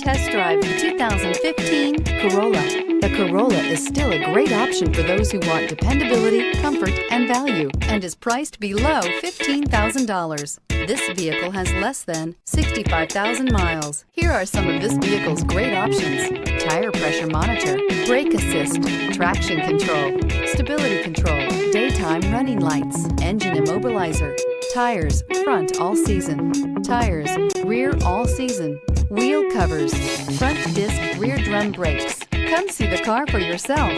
Test drive the 2015 Corolla. The Corolla is still a great option for those who want dependability, comfort, and value, and is priced below $15,000. This vehicle has less than 65,000 miles. Here are some of this vehicle's great options: tire pressure monitor, brake assist, traction control, stability control, daytime running lights, engine immobilizer, tires front all season, tires rear all season, wheel covers, front disc rear drum brakes. Come see the car for yourself.